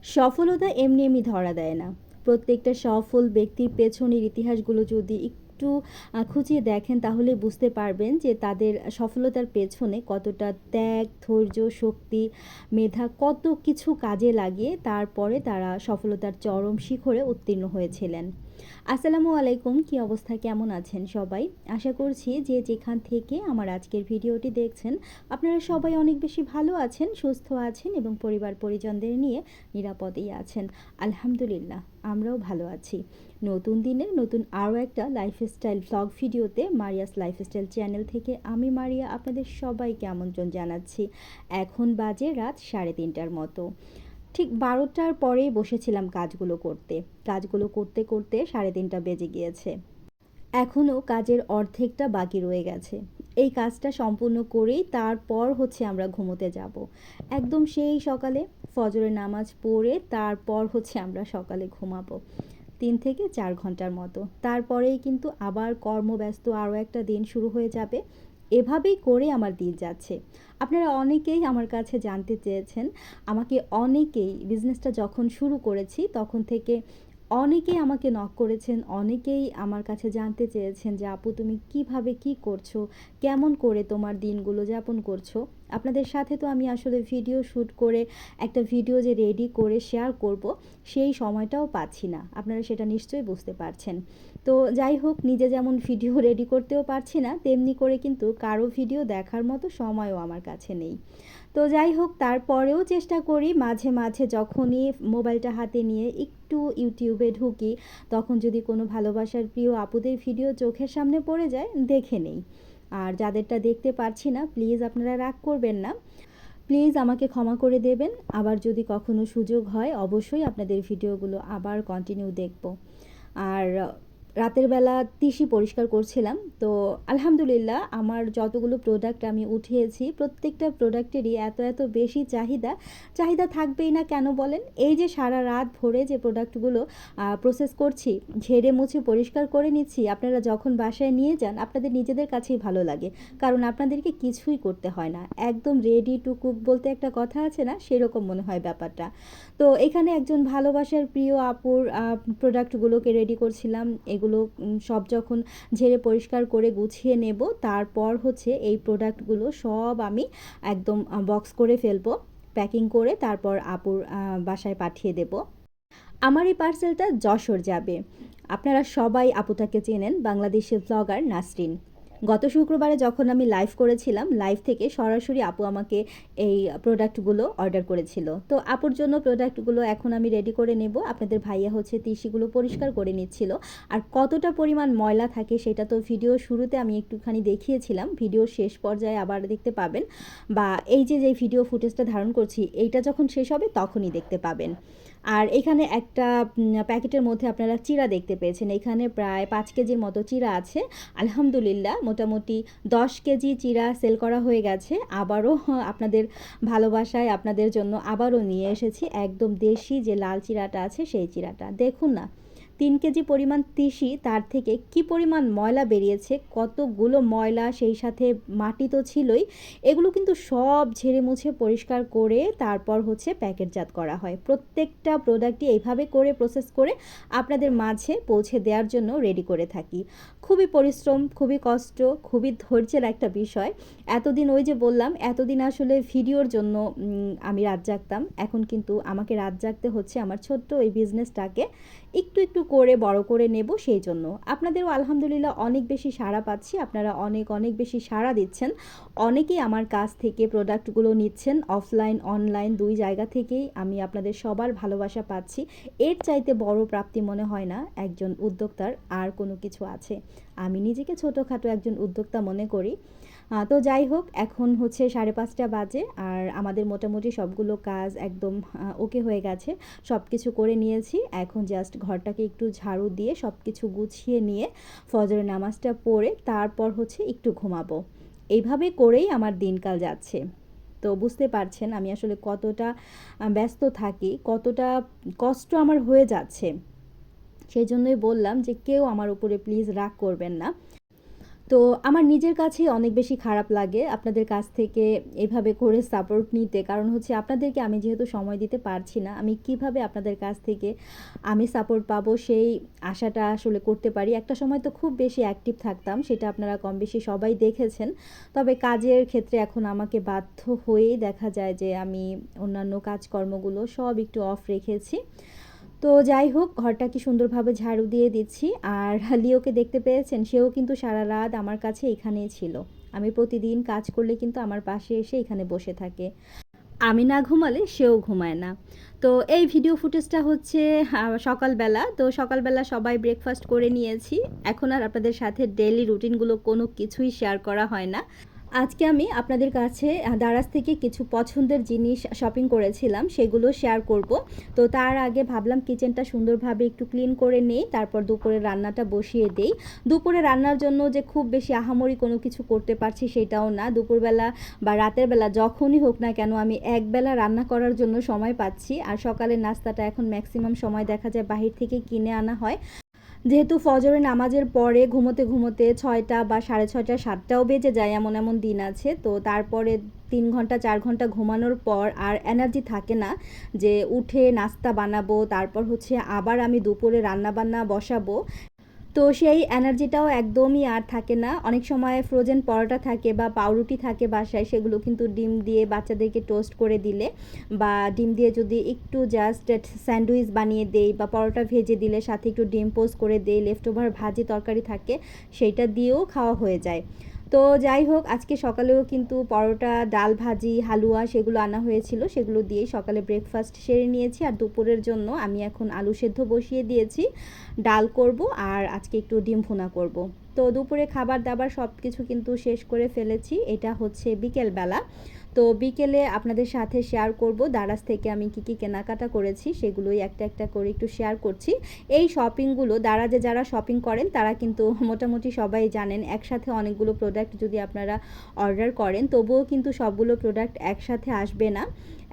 সফলতা এমনি এমনি ধরা দেয় না। প্রত্যেকটা সফল ব্যক্তির পেছনের ইতিহাসগুলো যদি একটু খুঁজিয়ে দেখেন তাহলে বুঝতে পারবেন যে তাদের সফলতার পেছনে কতটা ত্যাগ, ধৈর্য, শক্তি, মেধা কত কিছু কাজে লাগিয়ে তারপরে তারা সফলতার চরম শিখরে উত্তীর্ণ হয়েছিলেন। আসসালামু আলাইকুম, কি অবস্থা, কেমন আছেন সবাই? আশা করছি যে যেখান থেকে আমার আজকের ভিডিওটি দেখছেন আপনারা সবাই অনেক বেশি ভালো আছেন, সুস্থ আছেন এবং পরিবার পরিজনদের নিয়ে নিরাপদেই আছেন। আলহামদুলিল্লাহ, আমরাও ভালো আছি। নতুন দিনের নতুন আরও একটা লাইফস্টাইল ভ্লগ ভিডিওতে মারিয়াস লাইফস্টাইল চ্যানেল থেকে আমি মারিয়া আপনাদের সবাইকে আমন্ত্রণ জানাচ্ছি। এখন বাজে রাত 3:30টার মতো। ঠিক 12টার পরেই বসেছিলাম কাজগুলো করতে। কাজগুলো করতে করতে 3:30টা বেজে গিয়েছে। এখনও কাজের অর্ধেকটা বাকি রয়ে গেছে। এই কাজটা সম্পূর্ণ করেই তারপর আমরা ঘুমোতে যাব। একদম সেই সকালে ফজরের নামাজ পড়ে তারপর আমরা সকালে ঘুমাবো। 3 থেকে 4 ঘন্টার মতো। তারপরেই কিন্তু আবার কর্মব্যস্ত আরও একটা দিন শুরু হয়ে যাবে। এভাবেই করে আমার দিন যাচ্ছে। আপনারা অনেকেই আমার কাছে জানতে চেয়েছেন, আমাকে অনেকেই বিজনেসটা যখন শুরু করেছি তখন থেকে অনেকেই আমাকে নক করেছেন, অনেকেই আমার কাছে জানতে চেয়েছেন যে আপু তুমি কিভাবে কি করছো, কেমন করে তোমার দিনগুলো যাপন করছো। আপনাদের সাথে তো আমি আসলে ভিডিও শ্যুট করে একটা ভিডিও যে রেডি করে শেয়ার করব সেই সময়টাও পাচ্ছি না, আপনারা সেটা নিশ্চয়ই বুঝতে পারছেন। তো যাই হোক, নিজে যেমন ভিডিও রেডি করতেও পারছি না, তেমনি করে কিন্তু কারো ভিডিও দেখার মতো সময়ও আমার কাছে নেই। তো যাই হোক, তারপরেও চেষ্টা করি মাঝে মাঝে যখনই মোবাইলটা হাতে নিয়ে একটু ইউটিউবে ঢুকি, তখন যদি কোনো ভালোবাসার প্রিয় আপুদের ভিডিও চোখের সামনে পড়ে যায় দেখে নেই। আর যাদেরটা দেখতে পারছি না প্লিজ আপনারা রাগ করবেন না, প্লিজ আমাকে ক্ষমা করে দেবেন। আবার যদি কখনো সুযোগ হয় অবশ্যই আপনাদের ভিডিওগুলো আবার কন্টিনিউ দেখব। আর রাতের বেলা তিসি পরিষ্কার করছিলাম, তো আলহামদুলিল্লাহ আমার যতগুলো প্রোডাক্ট আমি উঠিয়েছি প্রত্যেকটা প্রোডাক্টেরই এত এত বেশি চাহিদা। চাহিদা থাকবেই না কেন বলেন? এই যে সারা রাত ভরে যে প্রোডাক্টগুলো প্রসেস করছি, ঝেড়ে মুছে পরিষ্কার করে নিচ্ছি, আপনারা যখন বাসায় নিয়ে যান আপনাদের নিজেদের কাছেই ভালো লাগে, কারণ আপনাদেরকে কিছুই করতে হয় না, একদম রেডি টু কুক বলতে একটা কথা আছে না, সেরকম মনে হয় ব্যাপারটা। তো এখানে একজন ভালোবাসার প্রিয় আপুর প্রোডাক্টগুলোকে রেডি করছিলাম। এগুলো সব যখন ঝেড়ে পরিষ্কার করে গুছিয়ে নেব তারপর এই প্রোডাক্টগুলো সব আমি একদম বক্স করে ফেলবো, প্যাকিং করে তারপর আপুর বাসায় পাঠিয়ে দেব। আমার এই পার্সেলটা যশোর যাবে। আপনারা সবাই আপুটাকে চেনেন, বাংলাদেশের ব্লগার নাসরিন। গত শুক্রবারে যখন আমি লাইভ করেছিলাম, লাইভ থেকে সরাসরি আপু আমাকে এই প্রোডাক্টগুলো অর্ডার করেছিল। তো আপুর জন্য প্রোডাক্টগুলো এখন আমি রেডি করে নেব। আপনাদের ভাইয়া তিসিগুলো পরিষ্কার করে নিচ্ছিল। আর কতটা পরিমাণ ময়লা থাকে সেটা তো ভিডিও শুরুতে আমি একটুখানি দেখিয়েছিলাম, ভিডিওর শেষ পর্যায়ে আবার দেখতে পাবেন, বা এই যে যে ভিডিও ফুটেজটা ধারণ করছি এইটা যখন শেষ হবে তখনই দেখতে পাবেন। আর এখানে একটা প্যাকেটের মধ্যে আপনারা চিড়া দেখতে পেয়েছেন, এখানে প্রায় 5 কেজির মতো চিড়া আছে। আলহামদুলিল্লাহ মোটামুটি 10 কেজি চিড়া সেল করা হয়ে গেছে। আবারও আপনাদের ভালোবাসায় আপনাদের জন্য আবারও নিয়ে এসেছি একদম দেশি যে লাল চিড়াটা আছে সেই চিড়াটা। দেখুন না, 3 কেজি পরিমাণ তিসি, তার থেকে কি পরিমাণ ময়লা বেরিয়েছে, কতগুলো ময়লা, সেই সাথে মাটি তো ছিলই। এগুলো কিন্তু সব ঝেড়ে মুছে পরিষ্কার করে তারপর প্যাকেটজাত করা হয়। প্রত্যেকটা প্রোডাক্টই এইভাবে করে প্রসেস করে আপনাদের মাঝে পৌঁছে দেওয়ার জন্য রেডি করে থাকি। খুবই পরিশ্রম, খুবই কষ্ট, খুবই ধৈর্যের একটা বিষয়। এতদিন ওই যে বললাম, এতদিন আসলে ভিডিওর জন্য আমি রাত জাগতাম, এখন কিন্তু আমাকে রাত জাগতে হচ্ছে আমার ছোট্ট এই বিজনেসটাকে একটু একটু করে বড় করে নেব, সেই জন্য। আপনাদেরও আলহামদুলিল্লাহ অনেক বেশি সাড়া পাচ্ছি, আপনারা অনেক অনেক বেশি সাড়া দিচ্ছেন। অনেকেই আমার কাছ থেকে প্রোডাক্টগুলো নিচ্ছেন, অফলাইন অনলাইন দুই জায়গা থেকেই আমি আপনাদের সবার ভালোবাসা পাচ্ছি। এর চাইতে বড় প্রাপ্তি মনে হয় না একজন উদ্যোক্তার আর কোনো কিছু আছে। আমি নিজেকে ছোটোখাটো একজন উদ্যোক্তা মনে করি। তো যাই হোক, এখন 5:30 বাজে আর আমাদের মোটামুটি সবগুলো কাজ একদম ওকে হয়ে গেছে, সব কিছু করে নিয়েছি। এখন জাস্ট ঘরটাকে একটু ঝাড়ু দিয়ে সব কিছু গুছিয়ে নিয়ে ফজরের নামাজটা পড়ে তারপর একটু ঘুমাবো। এইভাবে করেই আমার দিনকাল যাচ্ছে। তো বুঝতে পারছেন আমি আসলে কতটা ব্যস্ত থাকি, কতটা কষ্ট আমার হয়ে যাচ্ছে। সেই জন্যই বললাম যে কেউ আমার উপরে প্লিজ রাগ করবেন না। তো আমার নিজের কাছেই অনেক বেশি খারাপ লাগে আপনাদের কাছ থেকে এভাবে করে সাপোর্ট নিতে। কারণ হচ্ছে আপনাদেরকে আমি যেহেতু সময় দিতে পারছি না, আমি কিভাবে আপনাদের কাছ থেকে আমি সাপোর্ট পাবো সেই আশাটা আসলে করতে পারি। একটা সময় তো খুব বেশি অ্যাক্টিভ থাকতাম, সেটা আপনারা কম বেশি সবাই দেখেছেন। তবে কাজের ক্ষেত্রে এখন আমাকে বাধ্য হয়েই দেখা যায় যে আমি অন্যান্য কাজকর্মগুলো সব একটু অফ রেখেছি। তো যাই হোক, ঘরটা কি সুন্দরভাবে ঝাড়ু দিয়ে দিচ্ছি। আর লিওকে দেখতে পেয়েছেন, সেও কিন্তু সারা রাত আমার কাছে এখানেই ছিল। আমি প্রতিদিন কাজ করলে কিন্তু আমার পাশে এসে এখানে বসে থাকে। আমি না ঘুমালে সেও ঘুমায় না। তো এই ভিডিও ফুটেজটা হচ্ছে সকালবেলা। তো সকালবেলা সবাই ব্রেকফাস্ট করে নিয়েছি। এখন আর আপনাদের সাথে ডেইলি রুটিনগুলো কোনো কিছুই শেয়ার করা হয় না। আজকে আমি আপনাদের কাছে দারাজ থেকে কিছু পছন্দের জিনিস শপিং করেছিলাম, সেগুলো শেয়ার করব। তো তার আগে ভাবলাম কিচেনটা সুন্দরভাবে একটু ক্লিন করে নেই, তারপর দুপুরে রান্নাটা বসিয়ে দেই। দুপুরে রান্নার জন্য যে খুব বেশি আহামরি কোনো কিছু করতে পারছি সেটাও না। দুপুরবেলা বা রাতের বেলা যখনই হোক না কেন আমি একবেলা রান্না করার জন্য সময় পাচ্ছি। আর সকালের নাস্তাটা এখন ম্যাক্সিমাম সময় দেখা যায় বাহির থেকে কিনে আনা হয়। যেহেতু ফজরের নামাজের পরে ঘুমোতে ঘুমোতে ৬টা বা ৬:৩০ ৭টাও বেজে যায়, এমন এমন দিন আছে। তো তারপরে ৩ ঘন্টা ৪ ঘন্টা ঘুমানোর পর আর এনার্জি থাকে না যে উঠে নাস্তা বানাবো, তারপর হচ্ছে আবার আমি দুপুরে রান্নাবান্না বসাবো। তো সেই এনার্জিটাও একদমই আর থাকে না। অনেক সময় ফ্রোজেন পরোটা থাকে বা পাউরুটি থাকে বাসায়, সেগুলো কিন্তু ডিম দিয়ে বাচ্চাদেরকে টোস্ট করে দিলে বা ডিম দিয়ে যদি একটু জাস্ট স্যান্ডউইচ বানিয়ে দেই বা পরোটা ভেজে দিলে সাথে একটু ডিম পোস্ট করে দেই, লেফট ওভার ভাজি তরকারি থাকে, সেইটা দিয়েও খাওয়া হয়ে যায়। তো যাই হোক, আজকে সকালেও কিন্তু পরোটা, ডাল ভাজি, হালুয়া সেগুলো আনা হয়েছিল, সেগুলো দিয়েই সকালে ব্রেকফাস্ট সেরে নিয়েছি। আর দুপুরের জন্য আমি এখন আলু সেদ্ধ বসিয়ে দিয়েছি, ডাল করব আর আজকে একটু ডিম ভুনা করব। তো দুপুরে খাবার দাবার সব কিছু কিন্তু শেষ করে ফেলেছি। এটা হচ্ছে বিকেলবেলা। তো বিকেলে আপনাদের সাথে শেয়ার করব দারাজ থেকে আমি কি কি কেনাকাটা করেছি, সেগুলোই একটা একটা করে একটু শেয়ার করছি। এই শপিংগুলো দারাজে যারা শপিং করেন তারা কিন্তু মোটামুটি সবাই জানেন, একসাথে অনেকগুলো প্রোডাক্ট যদি আপনারা অর্ডার করেন তবুও কিন্তু সবগুলো প্রোডাক্ট একসাথে আসবে না,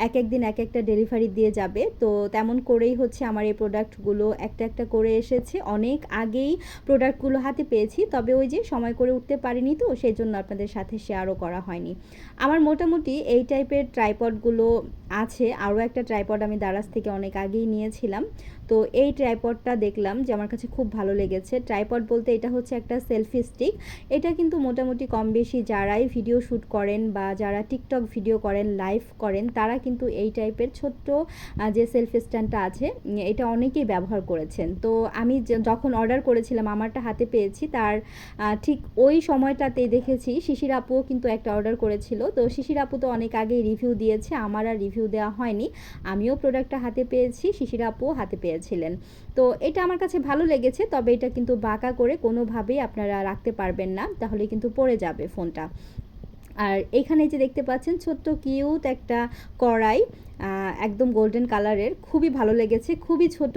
এক এক দিন এক একটা ডেলিভারি দিয়ে যাবে। তো তেমন করেই হচ্ছে আমার এই প্রোডাক্টগুলো একটা একটা করে এসেছে। অনেক আগেই প্রোডাক্টগুলো হাতে পেয়েছি, তবে ওই যে সময় করে উঠতে পারিনি, তো সেই জন্য আপনাদের সাথে শেয়ারও করা হয়নি। আমার মোটামুটি এই টাইপের ট্রাইপডগুলো আছে। আরও একটা ট্রাইপড আমি দারাজ থেকে অনেক আগেই নিয়েছিলাম। তো এই ট্রাইপডটা দেখলাম যে আমার কাছে খুব ভালো লেগেছে। ট্রাইপড বলতে এটা হচ্ছে একটা সেলফি স্টিক। এটা কিন্তু মোটামুটি কম বেশি যারাই ভিডিও শ্যুট করেন বা যারা টিকটক ভিডিও করেন, লাইভ করেন, তারা কিন্তু এই টাইপের ছোট্ট যে সেলফি স্ট্যান্ডটা আছে এটা অনেকেই ব্যবহার করেছেন। তো আমি যখন অর্ডার করেছিলাম আমারটা হাতে পেয়েছি, তার ঠিক ওই সময়টাতেই দেখেছি শিশির আপুও কিন্তু একটা অর্ডার করেছিল। তো শিশির আপু তো অনেক আগেই রিভিউ দিয়েছে, আমার আর রিভিউ দেওয়া হয়নি। আমিও প্রোডাক্টটা হাতে পেয়েছি, শিশির আপুও হাতে পেয়েছিলেন। তো এটা আমার কাছে ভালো লেগেছে, তবে এটা কিন্তু বাঁকা করে কোনোভাবেই আপনারা রাখতে পারবেন না, তাহলে কিন্তু পড়ে যাবে ফোনটা। আর এখানে যে দেখতে পাচ্ছেন ছোট্ট কিউট একটা কড়াই, একদম গোল্ডেন কালারের, খুবই ভালো লেগেছে। খুবই ছোট,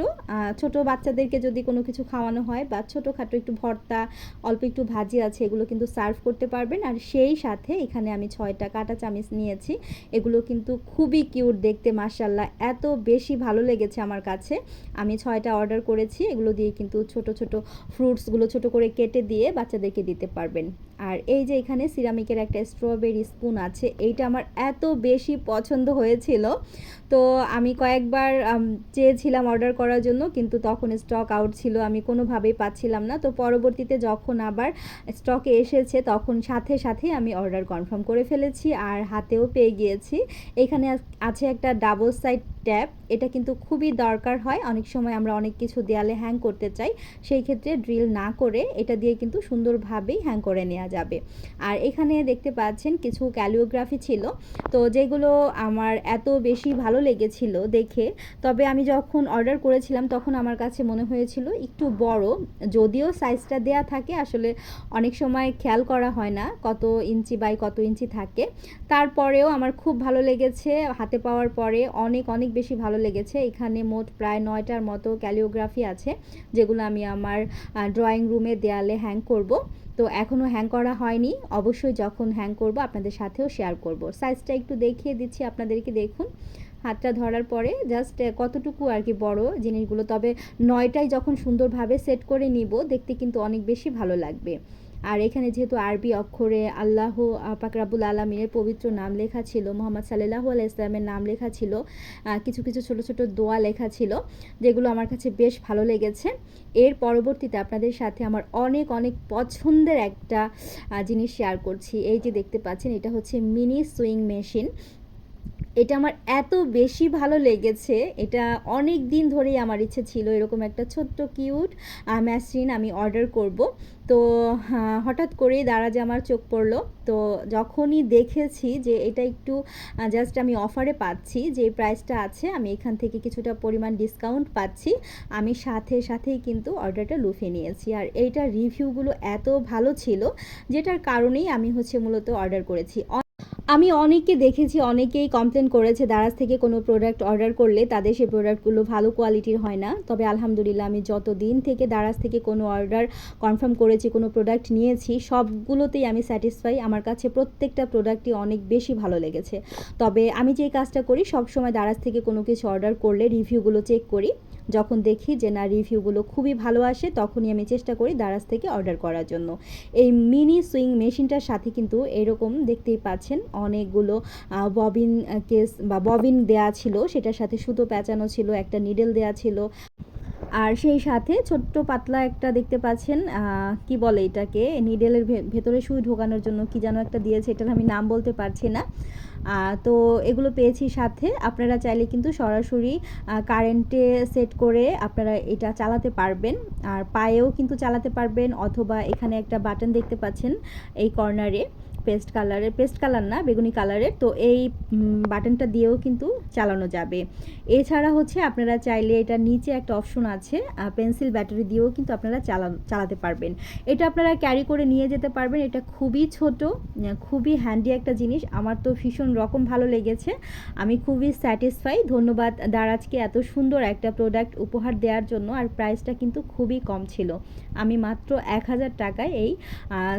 ছোট বাচ্চাদেরকে যদি কোনো কিছু খাওয়ানো হয় বা ছোটোখাটো একটু ভর্তা, অল্প একটু ভাজি আছে, এগুলো কিন্তু সার্ভ করতে পারবেন। আর সেই সাথে এখানে আমি 6টা কাঁটা চামচ নিয়েছি। এগুলো কিন্তু খুবই কিউট দেখতে, মাশাআল্লাহ এত বেশি ভালো লেগেছে আমার কাছে। আমি 6টা অর্ডার করেছি। এগুলো দিয়ে কিন্তু ছোট ছোট ফ্রুটসগুলো ছোট করে কেটে দিয়ে বাচ্চাদেরকে দিতে পারবেন। আর এই যে এখানে সিরামিকের একটা স্ট্রবেরি স্পুন আছে, এইটা আমার এত বেশি পছন্দ হয়েছিল। তো আমি কয়েকবার চেয়েছিলাম অর্ডার করার জন্য, কিন্তু তখন স্টক আউট ছিল, আমি কোনোভাবেই পাচ্ছিলাম না। তো পরবর্তীতে যখন আবার স্টকে এসেছে তখন সাথে সাথেই আমি অর্ডার কনফার্ম করে ফেলেছি আর হাতেও পেয়ে গিয়েছি। এখানে আছে একটা ডাবল সাইড ট্যাপ, এটা কিন্তু খুবই দরকার হয়। অনেক সময় আমরা অনেক কিছু দেয়ালে হ্যাং করতে চাই, সেই ক্ষেত্রে ড্রিল না করে এটা দিয়ে কিন্তু সুন্দরভাবেই হ্যাং করে নেওয়া যাবে। আর এখানে দেখতে পাচ্ছেন কিছু ক্যালিওগ্রাফি ছিল, তো যেগুলো আমার এত বেশি ভালো লেগেছিল দেখে। তবে আমি যখন অর্ডার করেছিলাম তখন আমার কাছে মনে হয়েছিল একটু বড়, যদিও সাইজটা দেয়া থাকে, আসলে অনেক সময় খেয়াল করা হয় না কত ইঞ্চি বাই কত ইঞ্চি থাকে। তারপরেও আমার খুব ভালো লেগেছে, হাতে পাওয়ার পরে অনেক অনেক বেশি ভালো লেগেছে। এখানে মোট প্রায় 9টার মতো ক্যালিওগ্রাফি আছে, যেগুলো আমি আমার ড্রয়িং রুমে দেয়ালে হ্যাং করব। তো এখনও হ্যাং করা হয়নি, অবশ্যই যখন হ্যাং করব আপনাদের সাথেও শেয়ার করব। সাইজটা একটু দেখিয়ে দিচ্ছি আপনাদেরকে, দেখুন হাতটা ধরার পরে জাস্ট কতটুকু আর কি বড় জিনিসগুলো। তবে 9টাই যখন সুন্দরভাবে সেট করে নিব দেখতে কিন্তু অনেক বেশি ভালো লাগবে। আর এখানে যেহেতু আরবি অক্ষরে আল্লাহ পাক রাব্বুল আলামিনের পবিত্র নাম লেখা ছিল, মুহাম্মদ সাল্লাল্লাহু আলাইহি ওয়াসাল্লামের নাম লেখা ছিল, কিছু কিছু ছোট ছোট দোয়া লেখা ছিল, যেগুলো আমার কাছে বেশ ভালো লেগেছে। এর পরবর্তীতে আপনাদের সাথে আমার অনেক অনেক পছন্দের একটা জিনিস শেয়ার করছি। এই যে দেখতে পাচ্ছেন, এটা হচ্ছে মিনি সুইং মেশিন। এটা আমার এত বেশি ভালো লেগেছে, এটা অনেক দিন ধরেই আমার ইচ্ছে ছিল এরকম একটা ছোট্ট কিউট মেশিন আমি অর্ডার করব। তো হঠাৎ করেই দারাজে আমার চোখ পড়লো। তো যখনই দেখেছি যে এটা একটু জাস্ট আমি অফারে পাচ্ছি, যে প্রাইসটা আছে আমি এখান থেকে কিছুটা পরিমাণ ডিসকাউন্ট পাচ্ছি, আমি সাথে সাথেই কিন্তু অর্ডারটা লুফে নিয়েছি। আর এইটার রিভিউগুলো এত ভালো ছিল, যেটার কারণেই আমি হচ্ছে মূলত অর্ডার করেছি। আমি অনেককে দেখেছি, অনেকেই কমপ্লেন করেছে দারাজ থেকে কোনো প্রোডাক্ট অর্ডার করলে তাদের সেই প্রোডাক্টগুলো ভালো কোয়ালিটির হয় না। তবে আলহামদুলিল্লাহ, আমি যত দিন থেকে দারাজ থেকে কোনো অর্ডার কনফার্ম করেছি, কোনো প্রোডাক্ট নিয়েছি, সবগুলোতেই আমি স্যাটিসফাই। আমার কাছে প্রত্যেকটা প্রোডাক্টই অনেক বেশি ভালো লেগেছে। তবে আমি যে কাজটা করি, সবসময় দারাজ থেকে কোনো কিছু অর্ডার করলে রিভিউগুলো চেক করি। যখন দেখি যে না, রিভিউগুলো খুবই ভালো আসে, তখনই আমি চেষ্টা করি দারাজ থেকে অর্ডার করার জন্য। এই মিনি সুইং মেশিনটার সাথে কিন্তু এরকম দেখতেই পাচ্ছেন অনেকগুলো ববিন কেস বা ববিন দেয়া ছিল, সেটার সাথে সুতো পেঁচানো ছিল, একটা নিডেল দেয়া ছিল, আর সেই সাথে ছোট্ট পাতলা একটা দেখতে পাচ্ছেন, কি বলে এটাকে, নিডেলের ভেতরে সুই ঢোকানোর জন্য কি যেন একটা দিয়েছে, এটার আমি নাম বলতে পারছি না। তো এগুলো পেয়েছি সাথে। আপনারা চাইলে কিন্তু সরাসরি কারেন্টে সেট করে আপনারা এটা চালাতে পারবেন, আর পায়েও কিন্তু চালাতে পারবেন, অথবা এখানে একটা বাটন দেখতে পাচ্ছেন এই কর্নারে, পেস্ট কালার না, বেগুনি কালারের, তো এই বাটনটা দিয়েও কিন্তু চালানো যাবে। এছাড়া হচ্ছে আপনারা চাইলে এটা নিচে একটা অপশন আছে, পেন্সিল ব্যাটারি দিয়েও কিন্তু আপনারা চালাতে পারবেন। এটা আপনারা ক্যারি করে নিয়ে যেতে পারবেন। এটা খুবই ছোট, খুবই হ্যান্ডি একটা জিনিস। আমার তো ভীষণ রকম ভালো লেগেছে, আমি খুবই স্যাটিসফাই। ধন্যবাদ দারাজকে এত সুন্দর একটা প্রোডাক্ট উপহার দেওয়ার জন্য। আর প্রাইসটা কিন্তু খুবই কম ছিল, আমি মাত্র 1000 টাকায় এই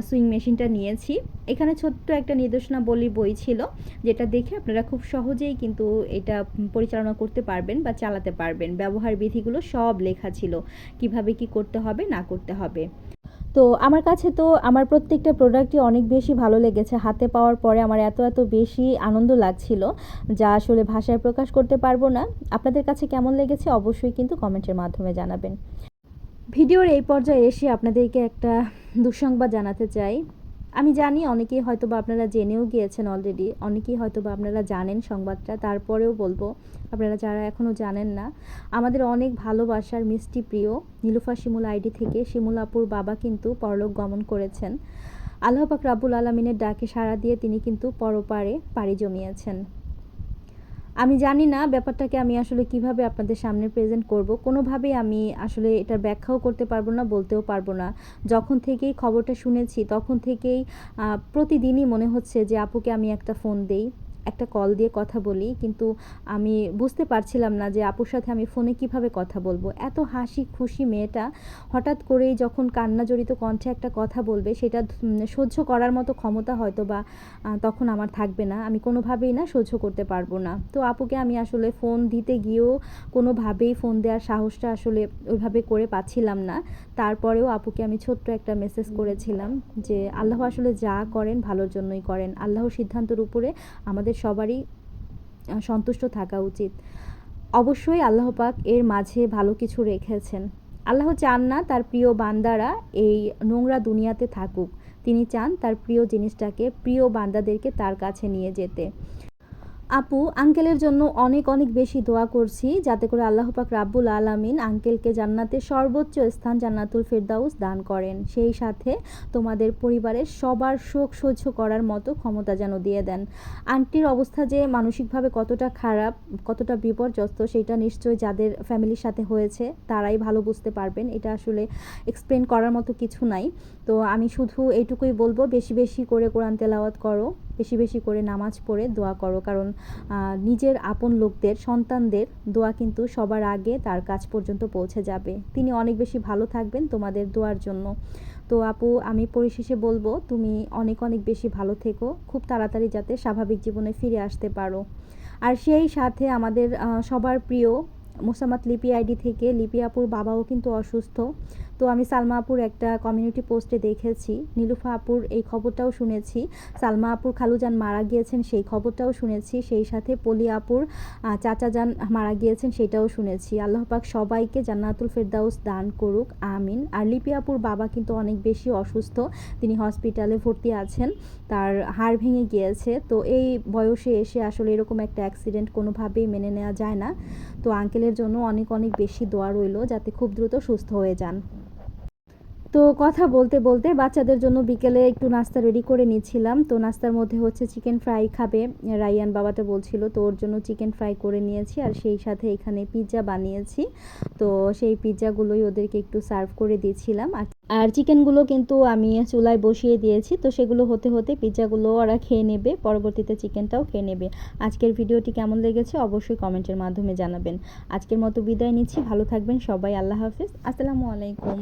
সুইং মেশিনটা নিয়েছি। এখানে ছোট্ট একটা নির্দেশনাবলী বই ছিল, যেটা দেখে আপনারা খুব সহজেই কিন্তু এটা পরিচালনা করতে পারবেন বা চালাতে পারবেন। ব্যবহার বিধিগুলো সব লেখা ছিল, কিভাবে কি করতে হবে না করতে হবে। তো আমার কাছে তো আমার প্রত্যেকটা প্রোডাক্টই অনেক বেশি ভালো লেগেছে। হাতে পাওয়ার পরে আমার এত এত বেশি আনন্দ লাগছিল, যা আসলে ভাষায় প্রকাশ করতে পারবো না। আপনাদের কাছে কেমন লেগেছে অবশ্যই কিন্তু কমেন্টের মাধ্যমে জানাবেন। ভিডিওর এই পর্যায়ে এসে আপনাদেরকে একটা দুঃসংবাদ জানাতে চাই। আমি জানি অনেকেই হয়তোবা আপনারা জেনেও গিয়েছেন অলরেডি, অনেকেই হয়তোবা আপনারা জানেন সংবাদটা, তারপরেও বলবো আপনারা যারা এখনও জানেন না, আমাদের অনেক ভালোবাসার মিষ্টি প্রিয় নীলুফা শিমুল আইডি থেকে শিমুল আপুর বাবা কিন্তু পরলোক গমন করেছেন। আল্লাহ পাক রাব্বুল আলামিনের ডাকে সাড়া দিয়ে তিনি কিন্তু পরপারে পাড়ি জমিয়েছেন। আমি জানি না ব্যাপারটাকে আমি আসলে কিভাবে আপনাদের সামনে প্রেজেন্ট করব, কোনোভাবেই আমি আসলে এটার ব্যাখ্যাও করতে পারবো না, বলতেও পারবো না। যখন থেকেই খবরটা শুনেছি তখন থেকেই প্রতিদিনই মনে হচ্ছে যে আপুকে আমি একটা ফোন দেই, একটা কল দিয়ে কথা বলি, কিন্তু আমি বুঝতে পারছিলাম না যে আপুর সাথে আমি ফোনে কিভাবে কথা বলবো। এত হাসি খুশি মেয়েটা হঠাৎ করেই যখন কান্না জড়িত কণ্ঠে একটা কথা বলবে, সেটা সহ্য করার মতো ক্ষমতা হয়তো বা তখন আমার থাকবে না, আমি কোনোভাবেই না সহ্য করতে পারবো না। তো আপুকে আমি আসলে ফোন দিতে গিয়েও কোনোভাবেই ফোন দেওয়ার সাহসটা আসলে ওইভাবে করে পাচ্ছিলাম না। তারপরেও আপুকে আমি ছোট্ট একটা মেসেজ করেছিলাম যে আল্লাহ আসলে যা করেন ভালোর জন্যই করেন, আল্লাহর সিদ্ধান্তের উপরে আমাদের সবারই সন্তুষ্ট থাকা উচিত। অবশ্যই আল্লাহ পাক এর মাঝে ভালো কিছু রেখেছেন। আল্লাহ চান না তার প্রিয় বান্দারা এই নোংরা দুনিয়াতে থাকুক, তিনি চান তার প্রিয় জিনিসটাকে, প্রিয় বান্দাদেরকে তার কাছে নিয়ে যেতে। আপু আঙ্কেলের জন্য অনেক অনেক বেশি দোয়া করছি, যাতে করে আল্লাহ পাক রাব্বুল আলামিন আঙ্কেলকে জান্নাতের সর্বোচ্চ স্থান জান্নাতুল ফেরদাউস দান করেন, সেই সাথে তোমাদের পরিবারের সবার শোক সহ্য করার মতো ক্ষমতা যেন দিয়ে দেন। আন্টির অবস্থা যে মানসিকভাবে কতটা খারাপ, কতটা বিপর্যস্ত, সেটা নিশ্চয়ই যাদের ফ্যামিলির সাথে হয়েছে তারাই ভালো বুঝতে পারবেন। এটা আসলে এক্সপ্লেন করার মতো কিছু নাই। তো আমি শুধু এইটুকুই বলবো, বেশি বেশি করে কোরআন তেলাওয়াত করো, বেশি বেশি করে নামাজ পড়ে দোয়া করো, কারণ নিজের আপন লোকদের, সন্তানদের দোয়া কিন্তু সবার আগে তার কাছ পর্যন্ত পৌঁছে যাবে। তিনি অনেক বেশি ভালো থাকবেন তোমাদের দোয়ার জন্য। তো আপু আমি পরিশেষে বলবো, তুমি অনেক অনেক বেশি ভালো থেকো, খুব তাড়াতাড়ি যাতে স্বাভাবিক জীবনে ফিরে আসতে পারো। আর সেই সাথে আমাদের সবার প্রিয় মোসাম্মত লিপি আইডি থেকে লিপি আপুর বাবাও কিন্তু অসুস্থ। তো আমি সালমা আপুর একটা কমিউনিটি পোস্টে দেখেছি, নীলুফা আপুর এই খবরটাও শুনেছি, সালমা আপুর খালুজান মারা গিয়েছেন সেই খবরটাও শুনেছি, সেই সাথে পলি আপুর চাচাজান মারা গিয়েছেন সেটাও শুনেছি। আল্লাহ পাক সবাইকে জান্নাতুল ফেরদাউস দান করুক, আমিন। আর লিপি আপুর বাবা কিন্তু অনেক বেশি অসুস্থ, তিনি হসপিটালে ভর্তি আছেন, তার হাড় ভেঙে গিয়েছে। তো এই বয়সে এসে আসলে এরকম একটা অ্যাক্সিডেন্ট কোনোভাবেই মেনে নেওয়া যায় না। তো আঙ্কেলের জন্য অনেক অনেক বেশি দোয়া রইল যাতে খুব দ্রুত সুস্থ হয়ে যান। তো কথা বলতে বলতে বাচ্চাদের জন্য বিকেলে একটু নাস্তা রেডি করে নিচ্ছিলাম। তো নাস্তার মধ্যে হচ্ছে চিকেন ফ্রাই খাবে, রাইয়ান বাবাটা বলছিল, তো ওর জন্য চিকেন ফ্রাই করে নিয়েছি, আর সেই সাথে এখানে পিৎজা বানিয়েছি। তো সেই পিৎজাগুলোই ওদেরকে একটু সার্ভ করে দিয়েছিলাম। আর চিকেনগুলো কিন্তু আমি চুলায় বসিয়ে দিয়েছি, তো সেগুলো হতে হতে পিৎজাগুলো ওরা খেয়ে নেবে, পরবর্তীতে চিকেনটাও খেয়ে নেবে। আজকের ভিডিওটি কেমন লেগেছে অবশ্যই কমেন্টের মাধ্যমে জানাবেন। আজকের মতো বিদায় নিচ্ছি, ভালো থাকবেন সবাই, আল্লাহ হাফেজ, আসসালামু আলাইকুম।